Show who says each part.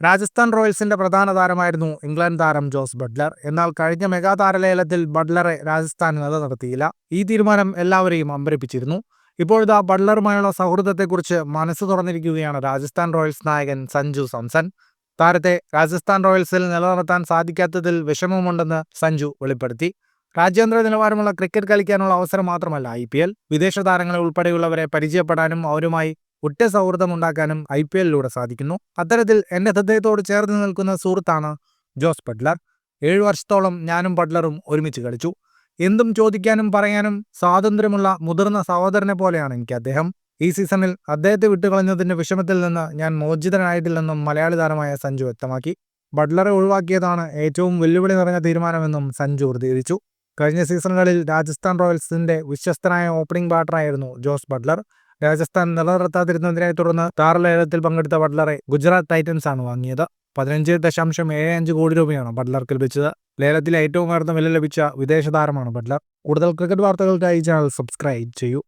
Speaker 1: രാജസ്ഥാൻ റോയൽസിന്റെ പ്രധാന താരമായിരുന്നു ഇംഗ്ലണ്ട് താരം ജോസ് ബട്ട്ലർ. എന്നാൽ കഴിഞ്ഞ മെഗാ താരലേലത്തിൽ ബട്ട്ലറെ രാജസ്ഥാൻ നിലനിർത്തിയില്ല. ഈ തീരുമാനം എല്ലാവരെയും അമ്പരപ്പിച്ചിരുന്നു. ഇപ്പോഴിതാ ബട്ട്ലറുമായുള്ള സൗഹൃദത്തെക്കുറിച്ച് മനസ്സ് തുറന്നിരിക്കുകയാണ് രാജസ്ഥാൻ റോയൽസ് നായകൻ സഞ്ജു സാംസൺ. താരത്തെ രാജസ്ഥാൻ റോയൽസിൽ നിലനിർത്താൻ സാധിക്കാത്തതിൽ വിഷമമുണ്ടെന്ന് സഞ്ജു വെളിപ്പെടുത്തി. രാജ്യാന്തര നിലവാരമുള്ള ക്രിക്കറ്റ് കളിക്കാനുള്ള അവസരം മാത്രമല്ല IPL, വിദേശ താരങ്ങളെ ഉൾപ്പെടെയുള്ളവരെ പരിചയപ്പെടാനും അവരുമായി ഉറ്റ സൗഹൃദമുണ്ടാക്കാനും IPL-ലൂടെ സാധിക്കുന്നു. അത്തരത്തിൽ എന്റെ ഹൃദയത്തോട് ചേർന്ന് നിൽക്കുന്ന സുഹൃത്താണ് ജോസ് ബട്ട്ലർ. 7 വർഷത്തോളം ഞാനും ബട്ട്ലറും ഒരുമിച്ച് കളിച്ചു. എന്തും ചോദിക്കാനും പറയാനും സ്വാതന്ത്ര്യമുള്ള മുതിർന്ന സഹോദരനെ പോലെയാണ് എനിക്ക് അദ്ദേഹം. ഈ സീസണിൽ അദ്ദേഹത്തെ വിട്ടുകളഞ്ഞതിന്റെ വിഷമത്തിൽ നിന്ന് ഞാൻ മോചിതനായിട്ടില്ലെന്നും മലയാളി താരമായ സഞ്ജു വ്യക്തമാക്കി. ബട്ട്ലറെ ഒഴിവാക്കിയതാണ് ഏറ്റവും വെല്ലുവിളി നിറഞ്ഞ തീരുമാനമെന്നും സഞ്ജു പ്രതികരിച്ചു. കഴിഞ്ഞ സീസണുകളിൽ രാജസ്ഥാൻ റോയൽസിന്റെ വിശ്വസ്തനായ ഓപ്പണിംഗ് ബാറ്ററായിരുന്നു ജോസ് ബട്ട്ലർ. രാജസ്ഥാൻ നിലനിർത്താതിരുന്നതിനെ തുടർന്ന് താരലേലത്തിൽ പങ്കെടുത്ത ബട്ട്ലറെ ഗുജറാത്ത് ടൈറ്റൻസ് ആണ് വാങ്ങിയത്. 15.75 കോടി രൂപയാണ് ബട്ട്ലർക്ക് ലഭിച്ചത്. ലേലത്തിലെ ഏറ്റവും ഉയർന്ന വില ലഭിച്ച വിദേശ താരമാണ് ബട്ട്ലർ. കൂടുതൽ ക്രിക്കറ്റ് വാർത്തകൾക്കായി ചാനൽ സബ്സ്ക്രൈബ് ചെയ്യൂ.